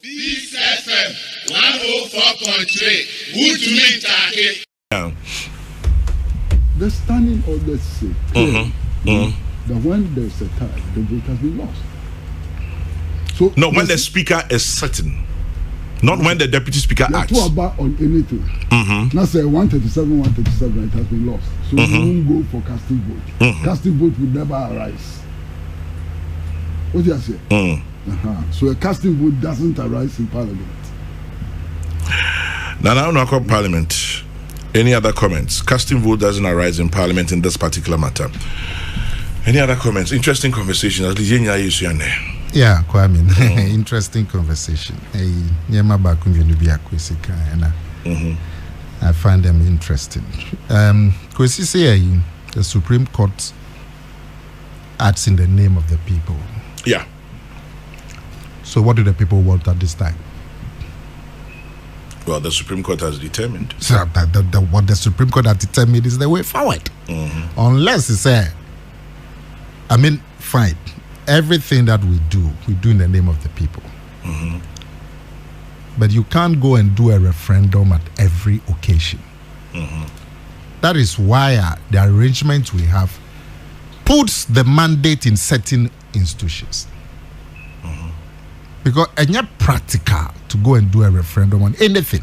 Peace FM 104.3. Good to meet you. The standing orders say that when there's a tie, the vote has been lost. So no, when the speaker is certain, not when the deputy speaker acts. Talk about on anything. Now say 137, it has been lost. So we won't go for casting vote. Casting vote will never arise. What do you say? So a casting vote doesn't arise in Parliament. Now I call Parliament. Any other comments? Casting vote doesn't arise in Parliament in this particular matter. Any other comments? Interesting conversation. Yeah, Kwame. Interesting conversation. I find them interesting. The Supreme Court acts in the name of the people. Yeah. So what do the people want at this time? Well, the Supreme Court has determined. So what the Supreme Court has determined is the way forward. Unless it's fine. Everything that we do in the name of the people. But you can't go and do a referendum at every occasion. That is why the arrangement we have puts the mandate in certain institutions. Because it's not practical to go and do a referendum on anything.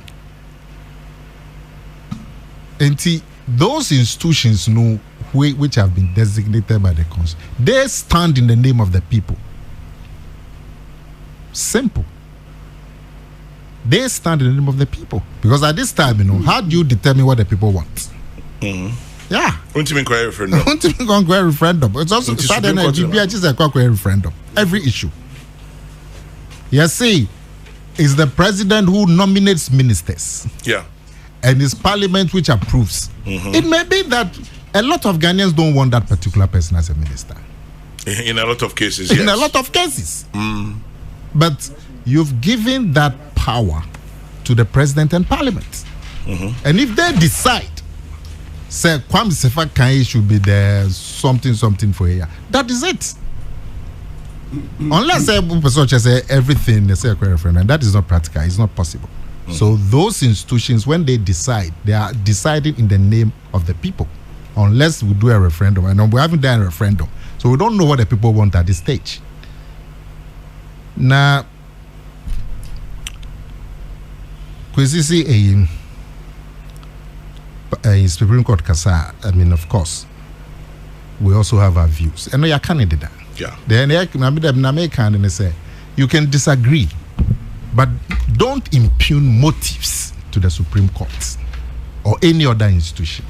And those institutions know which have been designated by the Constitution. They stand in the name of the people. Simple. They stand in the name of the people. Because at this time, how do you determine what the people want? Yeah. Referendum. It's also a referendum. Every issue. You see, it's the president who nominates ministers. Yeah. And it's Parliament which approves. It may be that a lot of Ghanaians don't want that particular person as a minister. In a lot of cases, yes. In a lot of cases. But you've given that power to the president and Parliament. And if they decide, say, Kwame Sefa Kanye should be there, something for a year, that is it. Unless everything they say a referendum, that is not practical, it's not possible. So those institutions, when they decide, they are deciding in the name of the people. Unless we do a referendum, and we haven't done a referendum, so we don't know what the people want at this stage. Now, a Supreme Court Kasa, of course, we also have our views, and we are candidate. Yeah. Then they say you can disagree, but don't impugn motives to the Supreme Court or any other institution.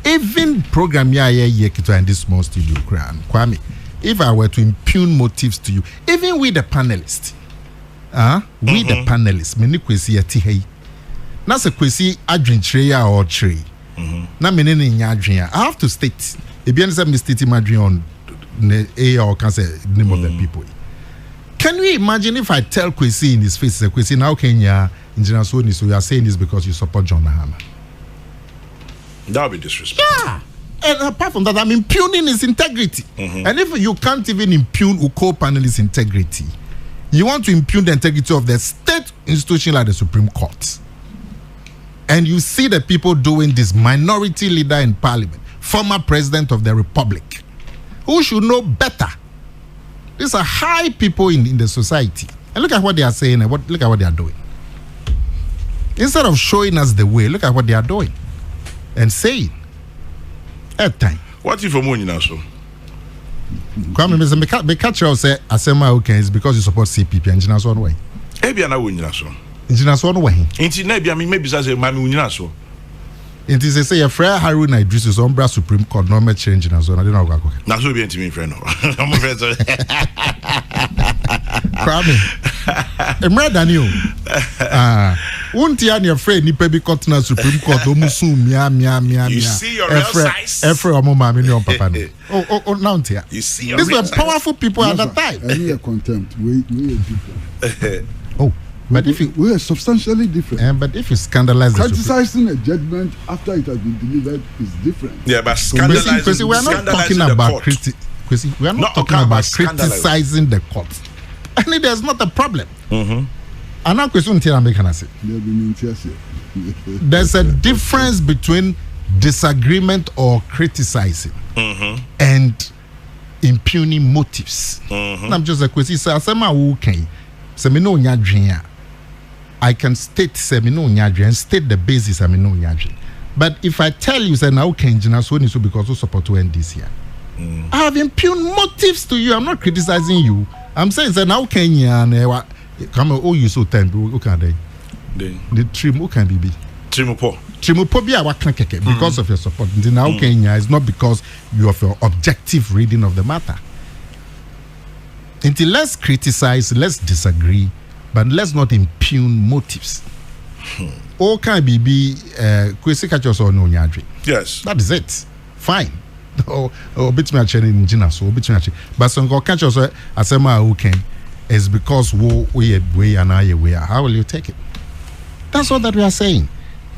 Even program in this small studio, Kwame, if I were to impugn motives to you, even with the panelists, the panelists, many kwesi ati na se kwesi adwin treya or tree. Na many adwin. I have to state. Ebian say me state adwin on the or can say the name of the people. Can you imagine if I tell Kwesi in his face, Kwesi, now Kenya, Engineer Soni, so you are saying this because you support John Mahama? That would be disrespectful. Yeah. And apart from that, I'm impugning his integrity. And if you can't even impugn Uko panelist integrity, you want to impugn the integrity of the state institution like the Supreme Court. And you see the people doing this, minority leader in Parliament, former president of the Republic, who should know better. These are high people in the society. And look at what they are saying and look at what they are doing. Instead of showing us the way, look at what they are doing and saying at time. What if you now so? Kwame, me catch you say Asema okay is because you support CPP and Jina so one way. Ebia na wunyina so. Jina so one way. Inti na bia me maybe say man wunyina so. Inti say your friend Haruna Idris is Umbra Supreme Court no me change na so na dey na go. Na so be intimi friend no. I'm friend so. Kwame. Emra Daniel. Won't you afraid nipa bi court na Supreme Court omusu mia. You see your real size? Every mama me no papa no. Oh now tia. You see your these real were size? Powerful people at that time. We are contempt. We are different. But if you we are substantially different. But if you scandalize criticizing a judgment after it has been delivered is different. Yeah, but scandalizing. Because we are not talking about criticizing the court. I mean, there's not a problem. Another question I say. There's a difference between disagreement or criticizing and impugning motives. I'm just a question. I can state and state the basis. But if I tell you that now can so because you support to end this year, I have impugned motives to you. I'm not criticizing you. I'm saying that now can you come you so time who can they the trim who can be Trimupo because of your support. Now Kenya is not because you have your objective reading of the matter. Until let's criticize, let's disagree, but let's not impugn motives. All can be kwesi catchers or no nyadri. Yes. That is it. Fine. Or bit me actually in Gina, so bit me actually. But some catchers asema who can is because we and I we are. How will you take it? That's all that we are saying.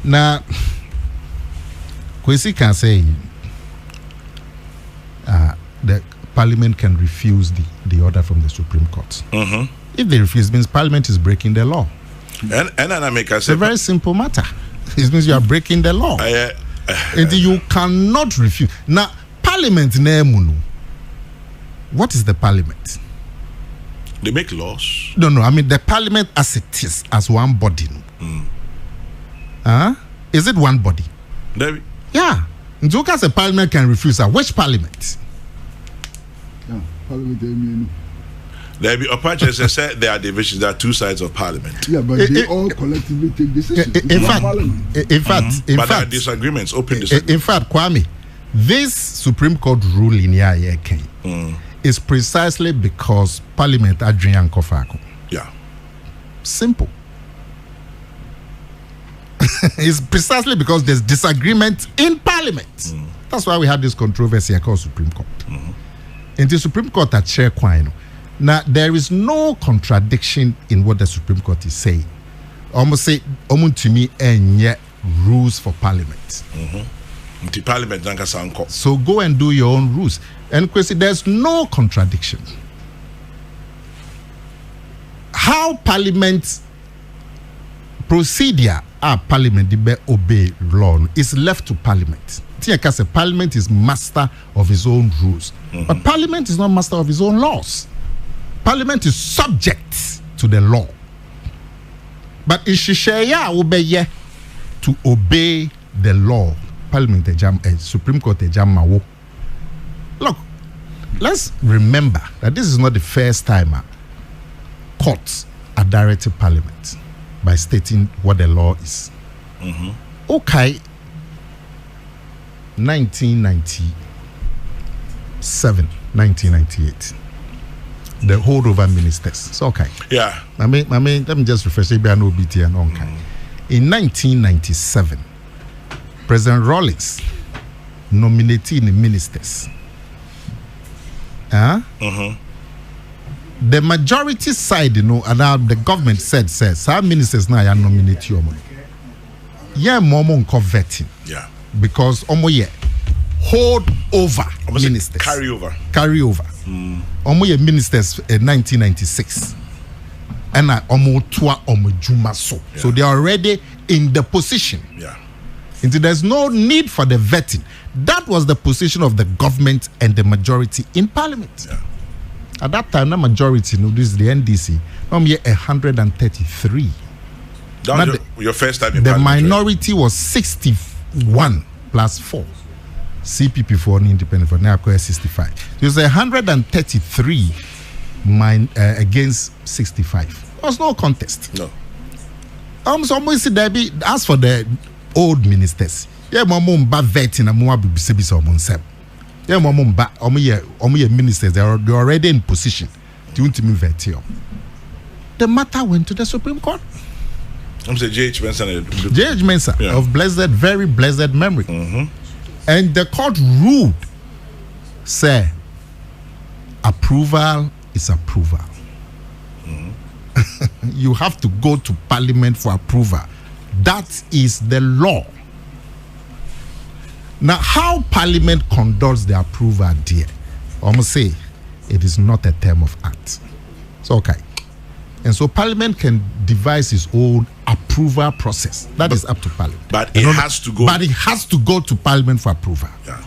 Now, Kwesi can say the Parliament can refuse the order from the Supreme Court. If they refuse, it means Parliament is breaking the law. And I make it's a very simple matter. It means you are breaking the law. And you cannot refuse. Now, Parliament, what is the Parliament? They make laws. No. I mean the Parliament as it is, as one body. Is it one body? Yeah. Njoka say Parliament can refuse. Which Parliament? Yeah, Parliament. There be opportunities. Said there are divisions. There are two sides of Parliament. Yeah, but they all collectively take decisions. In fact, but there are disagreements. Open disagreements. In fact, Kwame, this Supreme Court ruling here is precisely because Parliament Adrian Kofako. Yeah. Simple. It's precisely because there's disagreement in Parliament. That's why we had this controversy called Supreme Court. In the Supreme Court at Chair Kwino. Now, there is no contradiction in what the Supreme Court is saying. Almost say, to me, and yet rules for Parliament. So go and do your own rules. And there's no contradiction. How Parliament procedure Parliament obey law is left to Parliament. Parliament is master of his own rules. But Parliament is not master of his own laws. Parliament is subject to the law. But Ishishaya obey to obey the law. Parliament Supreme Court Mawo. Look, let's remember that this is not the first time courts are directing Parliament by stating what the law is. Okay, 1997, 1998. The holdover ministers. It's okay. Yeah. I mean, let me just refresh. In 1997, President Rawlings nominated the ministers. The majority side, and the government said, some ministers now are nominated you. Yeah, momo vetting. Yeah. Because hold over ministers. Carry over. Ministers in 1996. And so they are already in the position. Yeah. And there's no need for the vetting. That was the position of the government and the majority in Parliament. Yeah. At that time, the majority, this is the NDC, 133. That was your first time in the Parliament. The minority was 61 plus 4. CPP for an independent for now 65. It was 133 against 65. There was no contest. No. So as for the old ministers, yeah, mumba vetting and more bisibis or monsem. Yeah, mumba ministers, they're already in position to vetting. The matter went to the Supreme Court. I'm saying J.H. Mensah of very blessed memory. And the court ruled, say, approval is approval. You have to go to Parliament for approval. That is the law. Now, how Parliament conducts the approval, dear, I must say, it is not a term of art. It's okay. And so Parliament can devise its own approval process. That is up to Parliament. But it has to go. But it has to go to Parliament for approval. Yeah.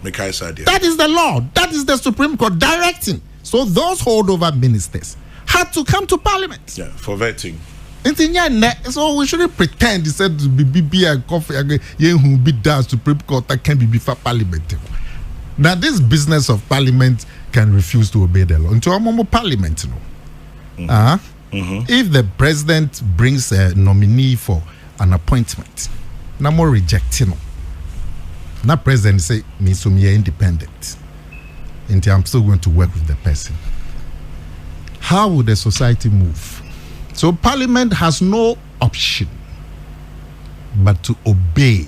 Mikai's idea. That is the law. That is the Supreme Court directing. So those holdover ministers had to come to Parliament. Yeah, for vetting. So we shouldn't pretend he said be and coffee who be down Supreme Court that can be before Parliament. Now this business of Parliament can refuse to obey the law. Into a Parliament, if the president brings a nominee for an appointment, no more rejecting. Now president say me so me independent. And I'm still going to work with the person. How would the society move? So Parliament has no option but to obey.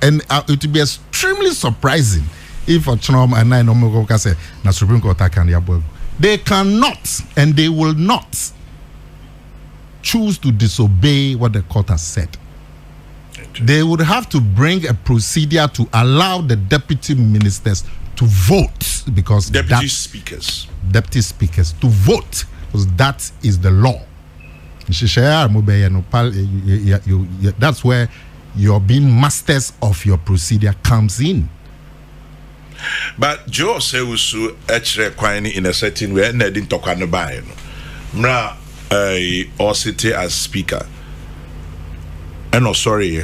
And it would be extremely surprising if Ochnom and I no say na Supreme Court can yabo. They cannot and they will not choose to disobey what the court has said. They would have to bring a procedure to allow the deputy ministers to vote, because deputy speakers to vote, because that is the law. That's where your being masters of your procedure comes in. But Joe says also in a certain way, and I didn't talk on the buy. Or city as speaker. And no sorry,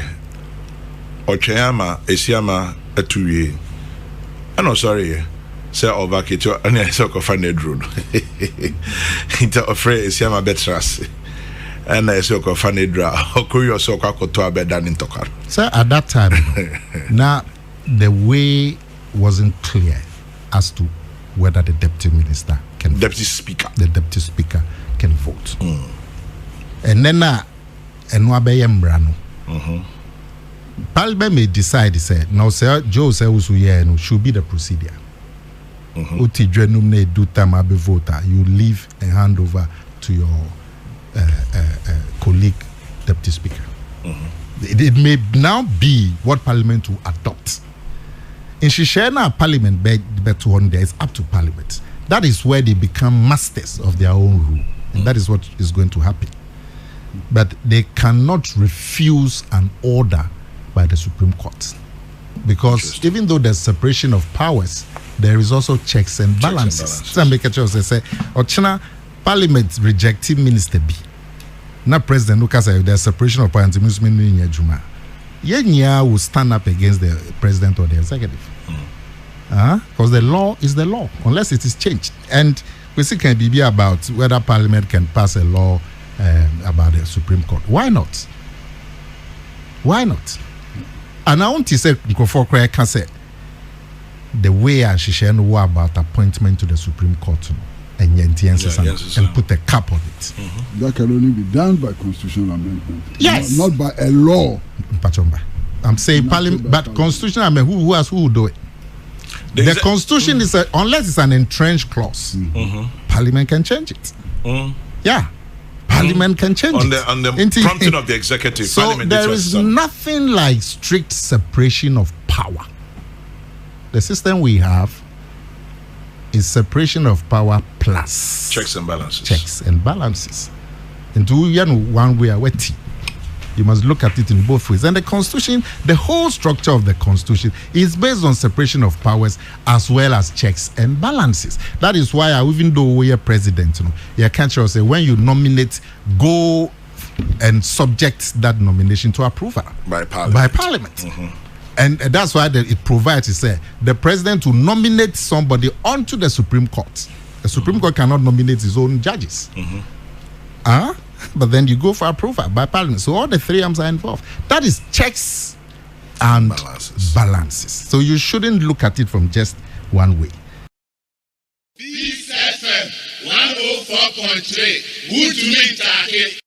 or Chayama, Esiama, a 2 year. I'm not sorry, say over Kito, and I saw a drone. Into a phrase, Yama Betras, and I saw a funny draw, or Korea so to a bed than in Tokar. Sir, at that time, now the way wasn't clear as to whether the deputy minister can deputy speaker can vote. And then and Wabayembrano. Parliament may decide, he said, now, sir, Joe says, should be the procedure. Uti nominate do time abe voter, you leave a handover to your colleague, deputy speaker. It may now be what Parliament will adopt. In Shishena, Parliament, bet one day, it's up to Parliament. That is where they become masters of their own rule. And that is what is going to happen. But they cannot refuse an order by the Supreme Court, because even though there's separation of powers, there is also checks and balances. Some make a choice. They say, "Ochina Parliament rejecting Minister B." Now President Lucas say there's separation of powers. Yenya will stand up against the president or the executive, because the law is the law unless it is changed. And we see can be about whether Parliament can pass a law about the Supreme Court. Why not? Why not? And I want to say, can say the way I should know about appointment to the Supreme Court and put a cap on it. That can only be done by constitutional amendment. Yes, not by a law. I'm saying Parliament, but constitutional amendment. Who will do it? The Constitution is unless it's an entrenched clause. Parliament can change it. Yeah. Parliament can change on the prompting of the executive. So Parliament there is nothing like strict separation of power. The system we have is separation of power plus checks and balances. Checks and balances. Into one way away. You must look at it in both ways. And the Constitution, the whole structure of the Constitution is based on separation of powers as well as checks and balances. That is why, even though we are president, you can't say when you nominate, go and subject that nomination to approval by Parliament. And that's why it provides, it says, the president will nominate somebody onto the Supreme Court. The Supreme Court cannot nominate its own judges. But then you go for approval by Parliament. So all the three arms are involved. That is checks and balances. So you shouldn't look at it from just one way. Peace FM 104.3. Good to meet you.